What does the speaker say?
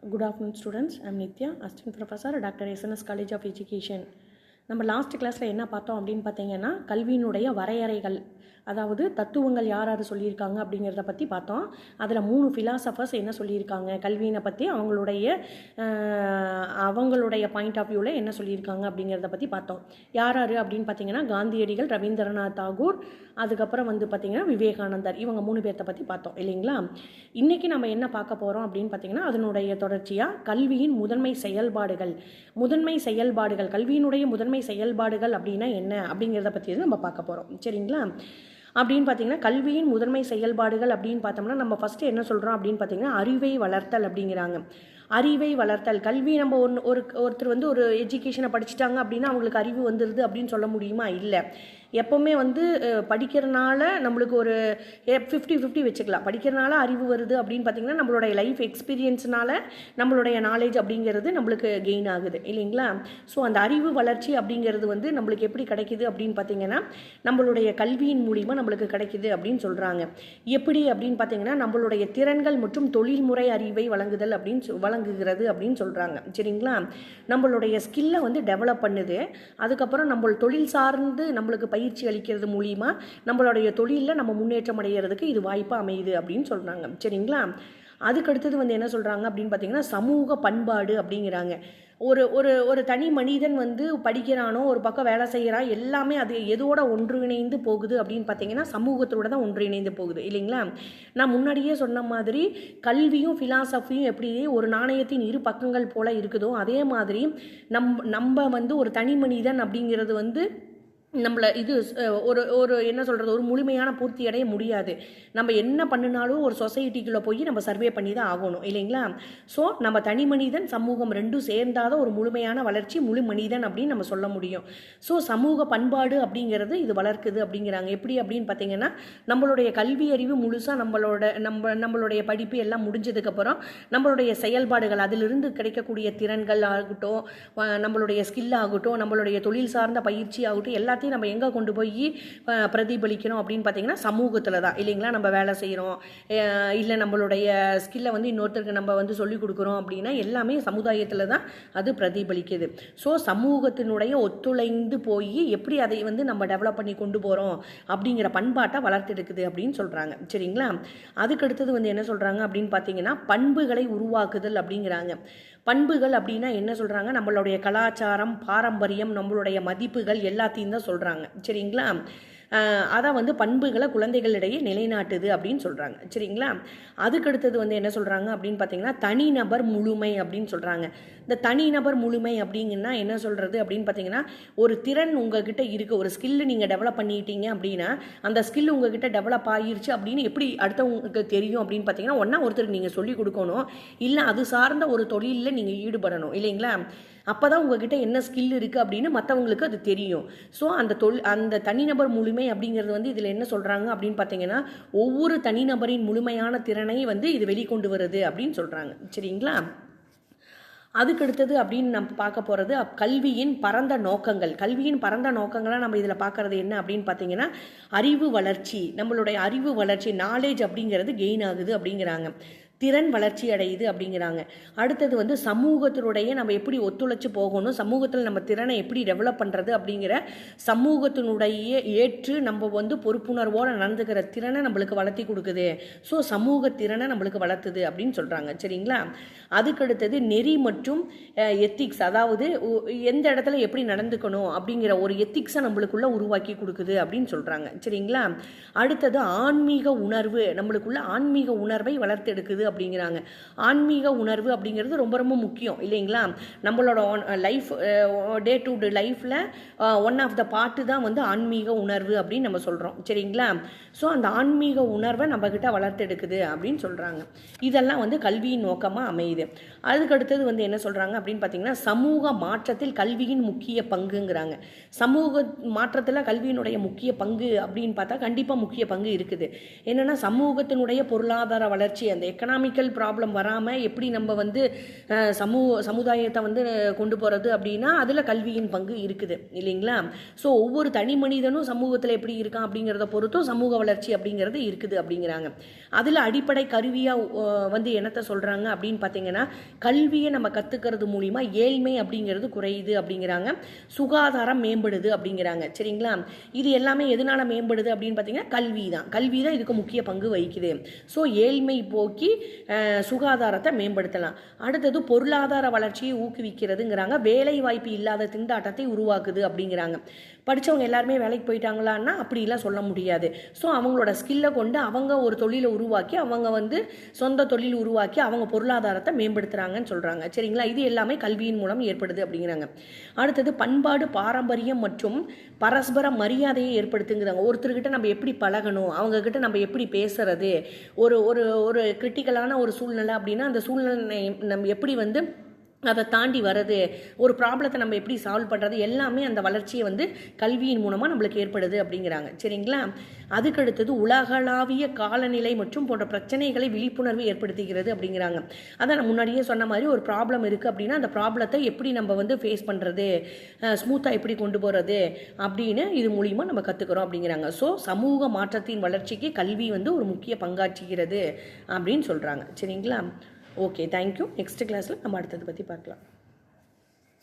Good afternoon students, I am Nitya, Assistant Professor at Dr. SNS College of Education. நம்ம last கிளாஸில் என்ன பார்த்தோம் அப்படின்னு பார்த்தீங்கன்னா கல்வியினுடைய வரையறைகள், அதாவது தத்துவங்கள் யார் யார் சொல்லியிருக்காங்க அப்படிங்கிறத பற்றி பார்த்தோம். அதில் 3 ஃபிலாசபர்ஸ் என்ன சொல்லியிருக்காங்க கல்வியினை பற்றி, அவங்களுடைய பாயிண்ட் ஆஃப் வியூவில் என்ன சொல்லியிருக்காங்க அப்படிங்கிறத பற்றி பார்த்தோம். யார் யார் அப்படின்னு பார்த்தீங்கன்னா காந்தியடிகள், ரவீந்திரநாத் தாகூர், அதுக்கப்புறம் பார்த்திங்கன்னா விவேகானந்தர், இவங்க 3 பேர்த்த பற்றி பார்த்தோம் இல்லைங்களா. இன்றைக்கி நம்ம என்ன பார்க்க போகிறோம் அப்படின்னு பார்த்தீங்கன்னா அதனுடைய தொடர்ச்சியாக கல்வியின் முதன்மை செயல்பாடுகள், கல்வியினுடைய முதன்மை செயல்பாடுகள் அப்படின்னா என்ன அப்படிங்கிறத பற்றி நம்ம பார்க்க போகிறோம். சரிங்களா. அப்படின்னு பார்த்தீங்கன்னா கல்வியின் முதன்மை செயல்பாடுகள் அப்படின்னு பார்த்தோம்னா நம்ம ஃபஸ்ட்டு என்ன சொல்கிறோம் அப்படின்னு பார்த்தீங்கன்னா அறிவை வளர்த்தல் அப்படிங்கிறாங்க. அறிவை வளர்த்தல், கல்வி நம்ம ஒருத்தர் ஒரு எஜுகேஷனை படிச்சுட்டாங்க அப்படின்னா அவங்களுக்கு அறிவு வந்துடுது அப்படின்னு சொல்ல முடியுமா? இல்லை. எப்போவுமே படிக்கிறனால நம்மளுக்கு ஒரு 50-50 வச்சுக்கலாம். படிக்கிறனால அறிவு வருது அப்படின்னு பார்த்திங்கன்னா நம்மளுடைய லைஃப் எக்ஸ்பீரியன்ஸ்னால நம்மளுடைய நாலேஜ் அப்படிங்கிறது நம்மளுக்கு கெயின் ஆகுது இல்லைங்களா. ஸோ அந்த அறிவு வளர்ச்சி அப்படிங்கிறது நம்மளுக்கு எப்படி கிடைக்குது அப்படின்னு பார்த்திங்கன்னா நம்மளுடைய கல்வியின் மூலிமா நம்மளுக்கு கிடைக்குது அப்படின்னு சொல்கிறாங்க. எப்படி அப்படின்னு பார்த்திங்கன்னா நம்மளுடைய திறன்கள் மற்றும் தொழில்முறை அறிவை வழங்குகிறது அப்படின்னு சொல்கிறாங்க. சரிங்களா. நம்மளுடைய ஸ்கில்லை டெவலப் பண்ணுது. அதுக்கப்புறம் நம்ம தொழில் சார்ந்து நம்மளுக்கு பயிற்சி அளிக்கிறது மூலிமா நம்மளுடைய தொழிலில் நம்ம முன்னேற்றம் அடைகிறதுக்கு இது வாய்ப்பாக அமையுது அப்படின்னு சொல்கிறாங்க. சரிங்களா. அதுக்கடுத்தது என்ன சொல்கிறாங்க அப்படின்னு பார்த்தீங்கன்னா சமூக பண்பாடு அப்படிங்கிறாங்க. ஒரு தனி மனிதன் படிக்கிறானோ, ஒரு பக்கம் வேலை செய்கிறான், எல்லாமே அது எதோட ஒன்றிணைந்து போகுது அப்படின்னு பார்த்தீங்கன்னா சமூகத்தோட தான் ஒன்றிணைந்து போகுது இல்லைங்களா. நான் முன்னாடியே சொன்ன மாதிரி கல்வியும் ஃபிலாசபியும் எப்படி ஒரு நாணயத்தின் 2 பக்கங்கள் போல் இருக்குதோ அதே மாதிரி நம்ம ஒரு தனி மனிதன் அப்படிங்கிறது நம்மளை ஒரு என்ன சொல்கிறது, ஒரு முழுமையான பூர்த்தி அடைய முடியாது. நம்ம என்ன பண்ணினாலும் ஒரு சொசைட்டிக்குள்ளே போய் நம்ம சர்வே பண்ணி தான் ஆகணும் இல்லைங்களா. ஸோ நம்ம தனி மனிதன் சமூகம் 2 சேர்ந்தாத ஒரு முழுமையான வளர்ச்சி, முழு மனிதன் அப்படின்னு நம்ம சொல்ல முடியும். ஸோ சமூக பண்பாடு அப்படிங்கிறது இது வளர்க்குது அப்படிங்கிறாங்க. எப்படி அப்படின்னு பார்த்தீங்கன்னா நம்மளுடைய கல்வி அறிவு முழுசாக நம்மளுடைய படிப்பு எல்லாம் முடிஞ்சதுக்கப்புறம் நம்மளுடைய செயல்பாடுகள், அதிலிருந்து கிடைக்கக்கூடிய திறன்கள் ஆகட்டும், நம்மளுடைய ஸ்கில் ஆகட்டும், நம்மளுடைய தொழில் சார்ந்த பயிற்சி ஆகட்டும், எல்லாத்தையும் நம்ம எங்கே கொண்டு போய் பிரதிபலிக்கணும் அப்படின்னு பார்த்தீங்கன்னா சமூகத்தில் தான் இல்லைங்களா. நம்ம வேலை செய்கிறோம், இல்லை நம்மளுடைய ஸ்கில்லை இன்னொருத்தருக்கு நம்ம சொல்லிக் கொடுக்குறோம் அப்படின்னா எல்லாமே சமுதாயத்தில் தான் அது பிரதிபலிக்குது. ஸோ சமூகத்தினுடைய ஒத்துழைந்து போய் எப்படி அதை நம்ம டெவலப் பண்ணி கொண்டு போகிறோம் அப்படிங்கிற பண்பாட்டை வளர்த்தெடுக்குது அப்படின்னு சொல்கிறாங்க. சரிங்களா. அதுக்கடுத்தது என்ன சொல்கிறாங்க அப்படின்னு பார்த்தீங்கன்னா பண்புகளை உருவாக்குதல் அப்படிங்கிறாங்க. பண்புகள் அப்படின்னா என்ன சொல்கிறாங்க, நம்மளுடைய கலாச்சாரம், பாரம்பரியம், நம்மளுடைய மதிப்புகள் எல்லாத்தையும் தான் சொல்கிறாங்க. சரிங்களா. அதான் பண்புகளை குழந்தைகளிடையே நிலைநாட்டுது அப்படின்னு சொல்கிறாங்க. சரிங்களா. அதுக்கடுத்தது என்ன சொல்கிறாங்க அப்படின்னு பார்த்தீங்கன்னா தனிநபர் முழுமை அப்படின்னு சொல்கிறாங்க. இந்த தனிநபர் முழுமை அப்படிங்கன்னா என்ன சொல்கிறது அப்படின்னு பார்த்தீங்கன்னா ஒரு திறன் உங்ககிட்ட இருக்குது, ஒரு ஸ்கில்லு நீங்கள் டெவலப் பண்ணிட்டீங்க அப்படின்னா அந்த ஸ்கில் உங்ககிட்ட டெவலப் ஆகிருச்சு அப்படின்னு எப்படி அடுத்தவங்களுக்கு தெரியும் அப்படின்னு பார்த்தீங்கன்னா ஒன்றா ஒருத்தருக்கு நீங்கள் சொல்லிக் கொடுக்கணும், இல்லை அது சார்ந்த ஒரு தொழிலில் நீங்கள் ஈடுபடணும் இல்லைங்களா. அப்போ தான் உங்ககிட்ட என்ன ஸ்கில் இருக்குது அப்படின்னு மற்றவங்களுக்கு அது தெரியும். ஸோ அந்த தனிநபர் முழுமை அப்படிங்கிறது இதில் என்ன சொல்கிறாங்க அப்படின்னு பார்த்தீங்கன்னா ஒவ்வொரு தனிநபரின் முழுமையான திறனை இது வெளிக்கொண்டு வருது அப்படின்னு சொல்கிறாங்க. சரிங்களா. அதுக்கடுத்தது அப்படின்னு நம்ம பார்க்க போகிறது கல்வியின் பரந்த நோக்கங்களாக நம்ம இதில் பார்க்குறது என்ன அப்படின்னு பார்த்தீங்கன்னா அறிவு வளர்ச்சி, நம்மளுடைய அறிவு வளர்ச்சி, நாலேஜ் அப்படிங்கிறது கெயின் ஆகுது அப்படிங்கிறாங்க. திறன் வளர்ச்சி அடையுது அப்படிங்கிறாங்க. அடுத்தது சமூகத்தினுடைய நம்ம எப்படி ஒத்துழைச்சு போகணும், சமூகத்தில் நம்ம திறனை எப்படி டெவலப் பண்ணுறது அப்படிங்கிற சமூகத்தினுடைய ஏற்று நம்ம பொறுப்புணர்வோடு நடந்துக்கிற திறனை நம்மளுக்கு வளர்த்தி கொடுக்குது. ஸோ சமூக திறனை நம்மளுக்கு வளர்த்துது அப்படின்னு சொல்கிறாங்க. சரிங்களா. அதுக்கடுத்தது நெறி மற்றும் எத்திக்ஸ், அதாவது எந்த இடத்துல எப்படி நடந்துக்கணும் அப்படிங்கிற ஒரு எத்திக்ஸை நம்மளுக்குள்ள உருவாக்கி கொடுக்குது அப்படின்னு சொல்கிறாங்க. சரிங்களா. அடுத்தது ஆன்மீக உணர்வு, நம்மளுக்குள்ள ஆன்மீக உணர்வை வளர்த்தெடுக்குது அப்படிங்கிறாங்க. ஆன்மீக உணர்வு அப்படிங்கிறது ரொம்ப ரொம்ப முக்கியம் இல்லைங்களா. நம்மளோட லைஃப் டே டு டே லைஃப்பில் ஒன் ஆஃப் த பார்ட்டு தான் ஆன்மீக உணர்வு அப்படின்னு நம்ம சொல்கிறோம். சரிங்களா. ஸோ அந்த ஆன்மீக உணர்வை நம்மக்கிட்ட வளர்த்தெடுக்குது அப்படின்னு சொல்கிறாங்க. இதெல்லாம் கல்வியின் நோக்கமாக அமையுது. அதுக்கடுத்தது என்ன சொல்கிறாங்க அப்படின்னு பார்த்தீங்கன்னா சமூக மாற்றத்தில் கல்வியின் முக்கிய பங்குங்கிறாங்க. சமூக மாற்றத்தில் கல்வியினுடைய முக்கிய பங்கு அப்படின்னு பார்த்தா கண்டிப்பாக முக்கிய பங்கு இருக்குது. என்னென்னா சமூகத்தினுடைய பொருளாதார வளர்ச்சி, அந்த எக்கனாமிக் எக்கனாமிக்கல் ப்ராப்ளம் வராமல் எப்படி நம்ம வந்து சமுதாயத்தை வந்து கொண்டு போகிறது அப்படின்னா அதில் கல்வியின் பங்கு இருக்குது இல்லைங்களா. ஸோ ஒவ்வொரு தனி மனிதனும் சமூகத்தில் எப்படி இருக்கான் அப்படிங்கிறத பொறுத்தும் சமூக வளர்ச்சி அப்படிங்கிறது இருக்குது அப்படிங்கிறாங்க. அதில் அடிப்படை கருவியாக வந்து என்னத்தை சொல்கிறாங்க அப்படின்னு பார்த்தீங்கன்னா, கல்வியை நம்ம கற்றுக்கிறது மூலிமா ஏழ்மை அப்படிங்கிறது குறையுது அப்படிங்கிறாங்க, சுகாதாரம் மேம்படுது அப்படிங்கிறாங்க. சரிங்களா. இது எல்லாமே எதனால் மேம்படுது அப்படின்னு பார்த்தீங்கன்னா கல்வி தான் இதுக்கு முக்கிய பங்கு வகிக்குது. ஸோ ஏழ்மை போக்கி சுகாதாரத்தை மேம்படுத்தலாம். அடுத்தது பொருளாதார வளர்ச்சியை ஊக்குவிக்கிறதுங்கிறாங்க, வேலை வாய்ப்பு இல்லாத திண்டாட்டத்தை உருவாக்குது அப்படிங்கிறாங்க. படித்தவங்க எல்லாருமே வேலைக்கு போயிட்டாங்களான்னா அப்படிலாம் சொல்ல முடியாது. ஸோ அவங்களோட ஸ்கில்லை கொண்டு அவங்க ஒரு தொழிலை உருவாக்கி அவங்க வந்து சொந்த தொழில் உருவாக்கி அவங்க பொருளாதாரத்தை மேம்படுத்துகிறாங்கன்னு சொல்கிறாங்க. சரிங்களா. இது எல்லாமே கல்வியின் மூலம் ஏற்படுது அப்படிங்கிறாங்க. அடுத்தது பண்பாடு, பாரம்பரியம் மற்றும் பரஸ்பர மரியாதையை ஏற்படுத்துங்கிறாங்க. ஒருத்தர்கிட்ட நம்ம எப்படி பழகணும், அவங்கக்கிட்ட நம்ம எப்படி பேசுறது, ஒரு ஒரு ஒரு கிரிட்டிக்கலான ஒரு சூழ்நிலை அப்படின்னா அந்த சூழ்நிலை நம்ம எப்படி வந்து அதை தாண்டி வர்றது, ஒரு ப்ராப்ளத்தை நம்ம எப்படி சால்வ் பண்ணுறது, எல்லாமே அந்த வளர்ச்சியை வந்து கல்வியின் மூலமாக நம்மளுக்கு ஏற்படுது அப்படிங்கிறாங்க. சரிங்களா. அதுக்கடுத்தது உலகளாவிய காலநிலை மற்றும் போன்ற பிரச்சனைகளை விழிப்புணர்வு ஏற்படுத்துகிறது அப்படிங்கிறாங்க. அதான் நான் முன்னாடியே சொன்ன மாதிரி ஒரு ப்ராப்ளம் இருக்குது அப்படின்னா அந்த ப்ராப்ளத்தை எப்படி நம்ம வந்து ஃபேஸ் பண்ணுறது, ஸ்மூத்தாக எப்படி கொண்டு போகிறது அப்படின்னு இது மூலிமா நம்ம கற்றுக்கிறோம் அப்படிங்கிறாங்க. ஸோ சமூக மாற்றத்தின் வளர்ச்சிக்கு கல்வி வந்து ஒரு முக்கிய பங்காற்றுகிறது அப்படின்னு சொல்கிறாங்க. சரிங்களா. Okay, thank you. நெக்ஸ்ட் கிளாஸில் நம்ம அடுத்தது பற்றி பார்க்கலாம்.